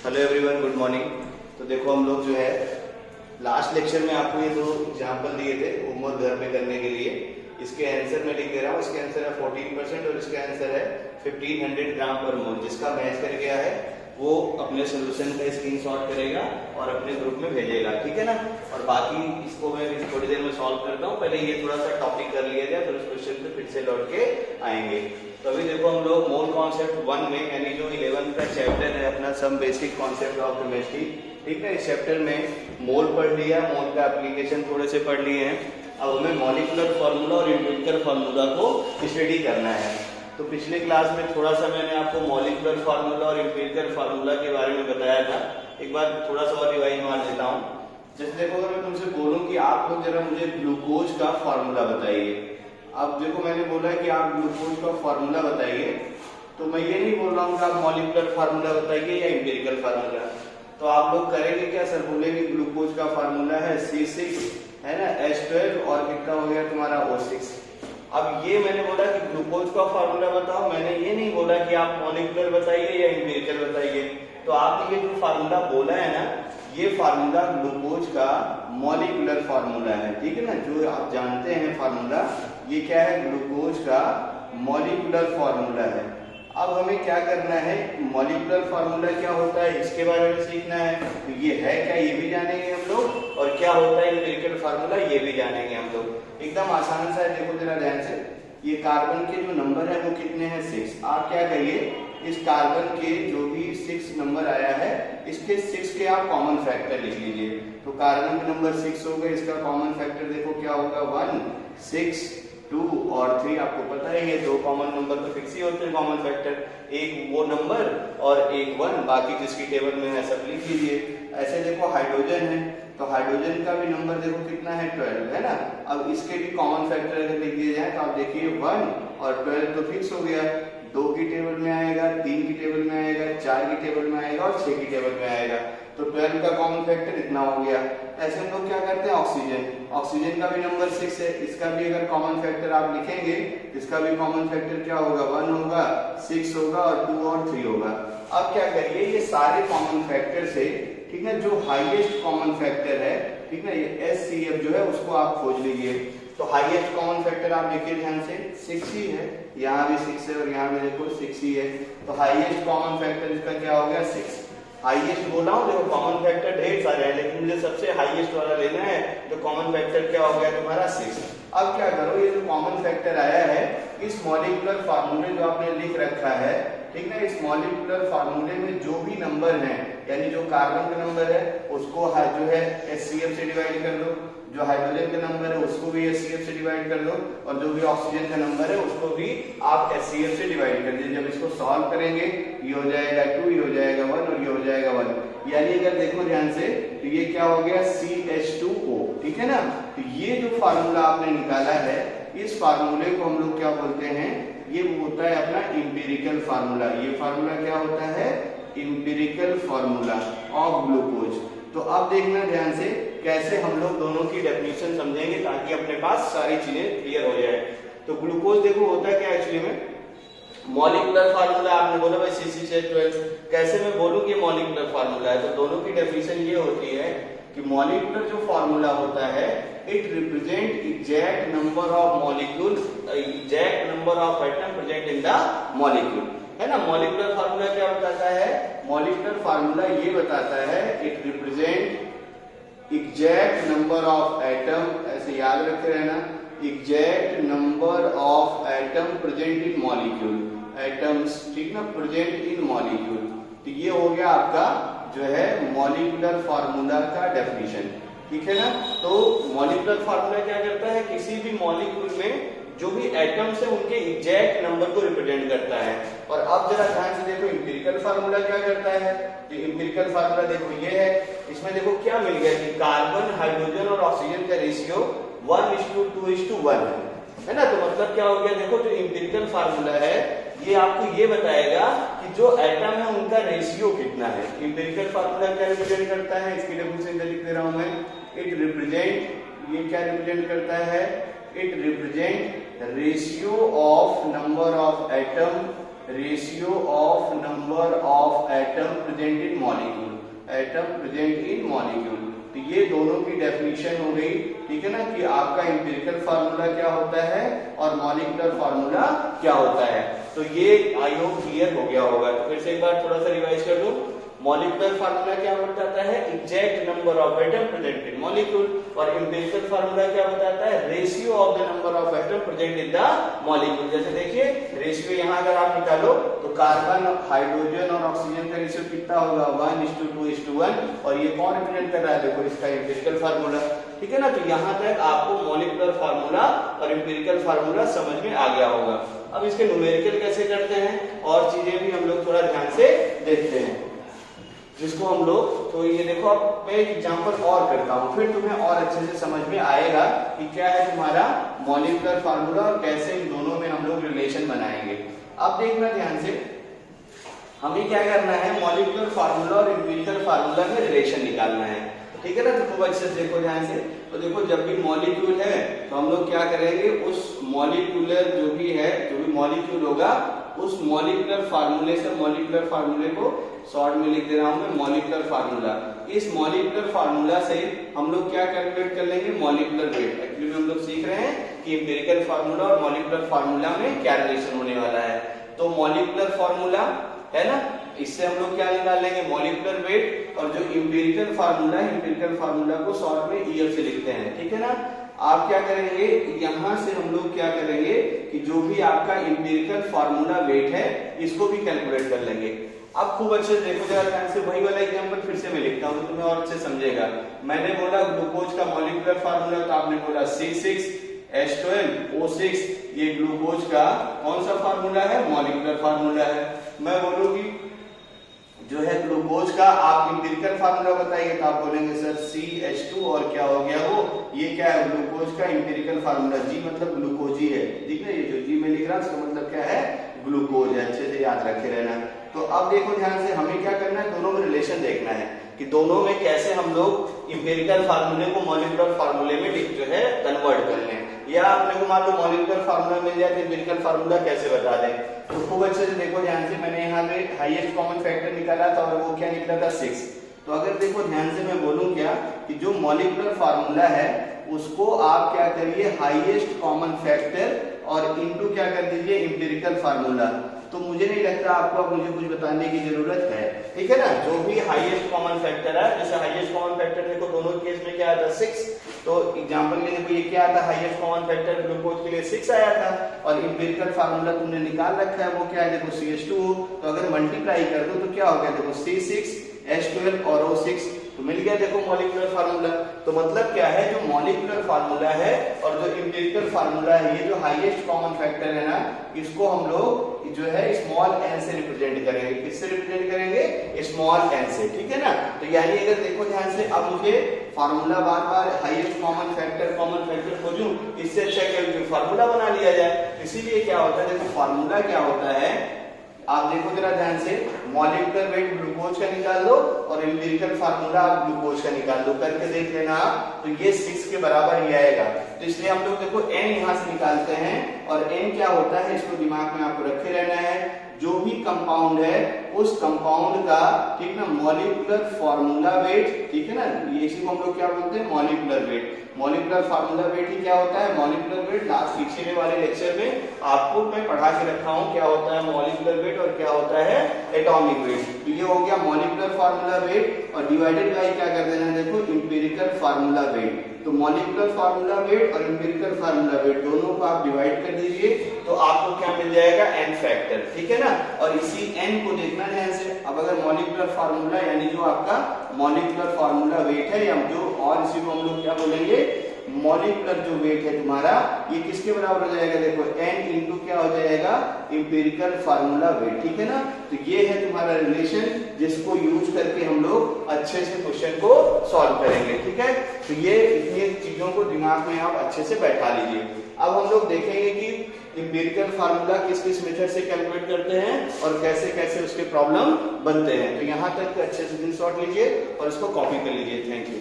Hello everyone, good morning. तो देखो हम लोग जो है लास्ट लेक्चर में आपको ये दो एग्जाम्पल दिए थे होमवर्क घर में करने के लिए। इसके आंसर मैं लिख दे रहा हूँ। इसके आंसर है 14% और इसका आंसर है 1500 ग्राम पर मोल। जिसका मैच कर गया है वो अपने सोल्यूशन का स्क्रीनशॉट करेगा और अपने ग्रुप में भेजेगा, ठीक है ना। और बाकी इसको मैं थोड़ी देर में सॉल्व करता हूँ। पहले ये थोड़ा सा टॉपिक कर लिया जाए, फिर उस क्वेश्चन पे फिर से लौट के आएंगे। तो अभी देखो हम लोग मोल कॉन्सेप्ट 1 में, यानी जो 11 का चैप्टर है अपना some basic concept of chemistry, ठीक है। इस चैप्टर में मोल पढ़ लिया, मोल का एप्लीकेशन थोड़े से पढ़ लिए हैं। अब हमें मॉलिक्यूलर फार्मूला और एम्पिरिकल फार्मूला को स्टडी करना है। तो पिछले क्लास में थोड़ा सा मैंने आपको मॉलिक्यूलर फार्मूला और एम्पिरिकल फार्मूला के बारे में बताया था। एक बार थोड़ा सा और रिवाइज मार देता हूँ। जैसे देखो अगर मैं तुमसे बोलूँ कि आप लोग जरा मुझे ग्लूकोज का फार्मूला बताइए। अब देखो मैंने बोला कि आप ग्लूकोज का फार्मूला बताइए, तो मैं ये नहीं बोल रहा हूँ कि आप मॉलिक्यूलर फार्मूला बताइए या एम्पिरिकल फार्मूला। तो आप लोग करेंगे क्या, सर बोलेंगे ग्लूकोज का फार्मूला है C6, है ना, H12 और कितना हो गया तुम्हारा O6। अब ये मैंने बोला कि ग्लूकोज का फार्मूला बताओ, मैंने ये नहीं बोला कि आप मॉलिक्यूलर बताइए या एम्पिरिकल बताइए। तो आपने ये जो फार्मूला बोला है ना, ये फार्मूला ग्लूकोज का मॉलिक्यूलर फार्मूला है, ठीक है ना। जो आप जानते हैं फार्मूला, ये क्या है, ग्लूकोज का मॉलिक्यूलर फार्मूला है। अब हमें क्या करना है, मॉलिक्यूलर फार्मूला क्या होता है इसके बारे में सीखना है। तो ये है क्या, ये भी जानेंगे हम लोग, और क्या होता है एम्पिरिकल फार्मूला ये भी जानेंगे हम लोग। एकदम आसान सा है, देखो जरा ध्यान से। ये कार्बन के जो नंबर है वो कितने हैं, 6। आप क्या करिए, इस कार्बन के जो भी 6 नंबर आया है, इसके 6 के आप कॉमन फैक्टर लिख लीजिए। तो कार्बन के नंबर 6 हो गए, इसका कॉमन फैक्टर देखो क्या होगा, 1, 6, 2 और 3। आपको पता है ये दो कॉमन नंबर तो फिक्स ही होते हैं कॉमन फैक्टर, एक वो नंबर और एक 1, बाकी जिसकी टेबल में है सब लिख लीजिए। ऐसे देखो हाइड्रोजन है, तो हाइड्रोजन का भी नंबर देखो कितना है, 12, है ना। अब इसके भी कॉमन फैक्टर अगर लिख दिए जाए तो आप देखिए 1 और 12 तो फिक्स हो गया। 2 की टेबल में आएगा, 3 की टेबल में आएगा, 4 की टेबल में आएगा और 6 की टेबल में आएगा। तो 12 का कॉमन फैक्टर इतना हो गया। ऐसे हम लोग क्या करते हैं, ऑक्सीजन का भी नंबर 6 है, इसका भी अगर कॉमन फैक्टर आप लिखेंगे, इसका भी कॉमन फैक्टर क्या होगा, 1 होगा, 6 होगा और 2 और 3 होगा। अब क्या करिए, ये सारे कॉमन फैक्टर से, ठीक है, जो हाईएस्ट कॉमन फैक्टर है, ठीक है, ये HCF जो है उसको आप खोज लीजिए। तो हाईएस्ट कॉमन फैक्टर आप देखिए ध्यान से, 6 ही है, यहाँ भी 6 है और यहाँ भी देखो 6 ही है। तो हाईएस्ट कॉमन फैक्टर इसका क्या हो गया, 6। हाईएस्ट बोला हूँ, देखो कॉमन फैक्टर ढेर सारे हैं, लेकिन मुझे सबसे हाईएस्ट वाला लेना है। तो कॉमन फैक्टर क्या हो गया तुम्हारा, 6। अब क्या करो, ये जो कॉमन फैक्टर आया है, इस मॉलिक्यूलर फार्मूले जो आपने लिख रखा है, ठीक है, इस मॉलिक्यूलर फार्मूले में जो भी नंबर है, यानी जो कार्बन का नंबर है उसको जो है HCF से डिवाइड कर दो, जो हाइड्रोजन का नंबर है उसको भी HCF से डिवाइड कर दो, और जो भी ऑक्सीजन का नंबर है उसको भी आप HCF से डिवाइड कर दीजिए। जब इसको सॉल्व करेंगे ये हो जाएगा 2, ये हो जाएगा 1 और ये हो जाएगा 1। यानी अगर देखो ध्यान से, तो ये क्या हो गया, CH2O, ठीक है ना। तो ये जो फार्मूला आपने निकाला है, इस फार्मूले को हम लोग क्या बोलते हैं, ये होता है अपना एम्पिरिकल फार्मूला। ये फार्मूला क्या होता है, एम्पिरिकल फार्मूला ऑफ ग्लूकोज। तो अब देखना ध्यान से कैसे हम लोग दोनों की डेफिनेशन समझेंगे, ताकि अपने पास सारी चीजें क्लियर हो जाए। तो ग्लूकोज देखो होता क्या एक्चुअली में, मॉलिक्यूलर फार्मूला आपने बोला भाई C6H12, कैसे मैं बोलूं कि मॉलिक्यूलर फार्मूला है। तो दोनों की डेफिनेशन ये होती है कि मॉलिक्यूलर जो फार्मूला होता है, it represent exact number of molecule, exact number of atom present in the molecule, है ना। मॉलिक्यूलर फार्मूला क्या बताता है, मॉलिक्यूलर फार्मूला ये बताता है, it represent exact number of atom, ऐसे याद रखे रहना, exact number of atom present in molecule, atoms, ठीक ना, प्रेजेंट इन मॉलिक्यूल। तो ये हो गया आपका जो है मॉलिक्यूलर फार्मूला का डेफिनेशन, ठीक है ना। तो मॉलिक्यूलर फार्मूला क्या करता है, किसी भी मॉलिक्यूल में जो भी एटम्स है उनके एग्जैक्ट नंबर को रिप्रेजेंट करता है। और अब जरा ध्यान से देखो एम्पिरिकल फार्मूला क्या करता है। तो एम्पिरिकल फार्मूला देखो ये है, इसमें देखो क्या मिल गया कि कार्बन, हाइड्रोजन और ऑक्सीजन का रेशियो 1:2:1 है ना। तो मतलब क्या हो गया, देखो जो एम्पिरिकल फार्मूला है ये आपको ये बताएगा कि जो एटम है उनका रेशियो कितना है। एम्पिरिकल फार्मूला क्या रिप्रेजेंट करता है, इसकी डेफिनेशन लिख दे रहा हूं मैं, इट रिप्रेजेंट, ये क्या रिप्रेजेंट करता है, it represent ratio of number of atom ratio of number of atom present in molecule, atom present in molecule. तो ये दोनों की डेफिनेशन हो गई, ठीक है ना, कि आपका एम्पिरिकल फार्मूला क्या होता है और मॉलिक्यूलर फार्मूला क्या होता है। तो ये आई होप क्लियर हो गया होगा। तो फिर से एक बार थोड़ा सा रिवाइज कर दो। मॉलिक्यूलर फार्मूला क्या बताता है, exact number of atom present in molecule, और एम्पिरिकल फार्मूला क्या बताता है, ratio of the number of atom present in the molecule. जैसे देखिए रेशियो यहाँ अगर आप निकालो तो कार्बन, हाइड्रोजन और ऑक्सीजन का रेशियो कितना होगा, 1:2:1, और ये कौन रिप्रेजेंट कर रहा है, देखो इसका एम्पिरिकल फार्मूला, ठीक है ना। तो यहाँ तक आपको मॉलिक्यूलर फार्मूला और एम्पिरिकल फार्मूला समझ में आ गया होगा। अब इसके न्यूमेरिकल कैसे करते हैं और चीजें भी हम लोग थोड़ा ध्यान से देखते हैं, जिसको हम लोग, तो ये देखो अब मैं एक एग्जांपल और करता हूं, फिर तुम्हें और अच्छे से समझ में आएगा कि क्या है तुम्हारा मॉलिक्यूलर फार्मूला और कैसे इन दोनों में हम लोग रिलेशन बनाएंगे। अब देखना ध्यान से, हमें क्या करना है, मॉलिक्यूलर फार्मूला और एम्पिरिकल फार्मूला में रिलेशन निकालना है, ठीक है ना। तो खूब अच्छे से देखो ध्यान से। तो देखो जब भी मॉलिक्यूल है तो हम लोग क्या करेंगे, उस मॉलिक्यूलर जो भी है, जो भी मॉलिक्यूल होगा उस मॉलिक्यूलर फार्मूले से, मॉलिक्यूलर फार्मूले को शॉर्ट में लिख दे रहा हूं मैं, मॉलिक्यूलर फार्मूला। इस मॉलिक्यूलर फार्मूला से हम लोग क्या कैलकुलेट कर लेंगे, मॉलिक्यूलर वेट। एक्चुअली हम लोग सीख रहे हैं कि एम्पिरिकल फार्मूला और मॉलिक्यूलर फार्मूला में क्या रिलेशन होने वाला है। तो मॉलिक्यूलर फार्मूला है ना, इससे हम लोग क्या निकालेंगे, मॉलिक्यूलर वेट, और जो एम्पिरिकल फार्मूला है, एम्पिरिकल फार्मूला को शॉर्ट में ईएफ से लिखते हैं, ठीक है ना। आप क्या करेंगे, यहां से हम लोग क्या करेंगे कि जो भी आपका एम्पिरिकल फार्मूला वेट है इसको भी कैलकुलेट कर लेंगे। अब खूब अच्छे से देखो जरा ध्यान से, वही वाला एग्जांपल फिर से मैं लिखता हूं तो तुम्हें और अच्छे समझेगा। मैंने बोला ग्लूकोज का मॉलिक्यूलर फार्मूला, तो आपने बोला C6H12O6, ये ग्लूकोज का कौन सा फार्मूला है, मॉलिक्यूलर फार्मूला है। मैं बोलूंगी जो है ग्लूकोज का आप एम्पिरिकल फार्मूला बताइए, तो आप बोलेंगे सर CH2 और क्या हो गया वो, ये क्या है, ग्लूकोज का एम्पिरिकल फार्मूला। जी मतलब ग्लूकोज ही है, ठीक है, ये जो जी में लिख रहा है इसका मतलब क्या है, ग्लूकोज है। अच्छे से याद रखे रहना। तो अब देखो ध्यान से, हमें क्या करना है, दोनों में रिलेशन देखना है कि दोनों में कैसे हम लोग एम्पिरिकल फार्मूले को मॉलिक्यूलर फार्मूले में जो है कन्वर्ट कर लें, या अपने को मान लो मॉलिक्यूलर फार्मूला मिल जाए तो एम्पिरिकल फार्मूला कैसे बता दें। तो खूब अच्छे से देखो ध्यान से, मैंने यहाँ पे हाईएस्ट कॉमन फैक्टर निकाला था और वो क्या निकला था, 6। तो अगर देखो ध्यान से मैं बोलूं क्या कि जो मॉलिक्यूलर फार्मूला है उसको आप क्या करिए, हाईएस्ट कॉमन फैक्टर और इनटू क्या कर दीजिए, एम्पिरिकल फार्मूला। तो मुझे नहीं लगता आपको अब मुझे कुछ बताने की जरूरत है, ठीक है ना। जो भी हाईएस्ट कॉमन फैक्टर है, जैसे हाईएस्ट कॉमन फैक्टर देखो दोनों केस में क्या आता, 6। तो एग्जांपल में देखो ये क्या आता, हाईएस्ट कॉमन फैक्टर ग्लूकोज के लिए 6 आया था, और एम्पिरिकल फार्मूला तुमने निकाल रखा है वो क्या है, देखो CH2। तो अगर मल्टीप्लाई कर दो तो क्या हो गया, देखो C6H12 और O6, तो मिल गया देखो मॉलिक्यूलर फार्मूला। तो मतलब क्या है, जो मॉलिक्यूलर फार्मूला है और जो एम्पिरिकल फार्मूला है, ये जो हाईएस्ट कॉमन फैक्टर है ना, इसको हम लोग जो है स्मॉल n से रिप्रेजेंट करेंगे। किससे रिप्रेजेंट करेंगे, स्मॉल n से, ठीक है ना। तो यानी अगर देखो ध्यान से, अब मुझे फार्मूला बार बार हाईएस्ट कॉमन फैक्टर खोजूं, इससे अच्छा क्या फार्मूला बना लिया जाए। इसीलिए क्या होता है, देखो फार्मूला क्या होता है, आप देखो जरा ध्यान से, मॉलिक्यूलर वेट ग्लूकोज का निकाल दो और एम्पिरिकल फार्मूला आप ग्लूकोज का निकाल दो, करके देख लेना आप, तो ये 6 के बराबर ही आएगा। तो इसलिए हम लोग देखो n यहां से निकालते हैं, और n क्या होता है इसको दिमाग में आपको रखे रहना है। जो भी कंपाउंड है उस कंपाउंड का, ठीक ना, मॉलिक्यूलर फार्मूला वेट, ठीक है ना, ये इसी को हम लोग क्या बोलते हैं, molecular weight. Molecular formula weight ही क्या होता है, मॉलिक्यूलर वेट। लास्ट पिछले वाले लेक्चर में आपको मैं पढ़ा के रखा हूं क्या होता है मॉलिक्यूलर वेट और क्या होता है एटॉमिक वेट। तो ये हो गया मॉलिक्यूलर फार्मूला वेट, और डिवाइडेड बाय क्या कर देना है, देखो एम्पिरिकल फार्मूला वेट। तो मॉलिक्यूलर फार्मूला वेट और एम्पिरिकल फार्मूला वेट दोनों को आप डिवाइड कर दीजिए, तो आपको क्या मिल जाएगा, n फैक्टर, ठीक है ना। और इसी n को देखना ध्यान से। अब अगर मॉलिक्यूलर फार्मूला यानी जो आपका मॉलिक्यूलर फार्मूला वेट है, या जो, और इसी को हम लोग क्या बोलेंगे, मॉलिक्यूलर जो वेट है तुम्हारा, ये किसके बराबर हो जाएगा, देखो n इंटू क्या हो जाएगा, एम्पिरिकल फार्मूला वेट, ठीक है ना। तो ये है तुम्हारा रिलेशन, जिसको यूज करके हम लोग अच्छे से क्वेश्चन को सॉल्व करेंगे, ठीक है। तो ये इतनी चीजों को दिमाग में आप अच्छे से बैठा लीजिए। अब हम लोग देखेंगे कि एम्पिरिकल फार्मूला किस किस मेथड से कैलकुलेट करते हैं और कैसे कैसे उसके प्रॉब्लम बनते हैं। तो यहाँ तक अच्छे से स्क्रीनशॉट लीजिए और इसको कॉपी कर लीजिए। Thank you.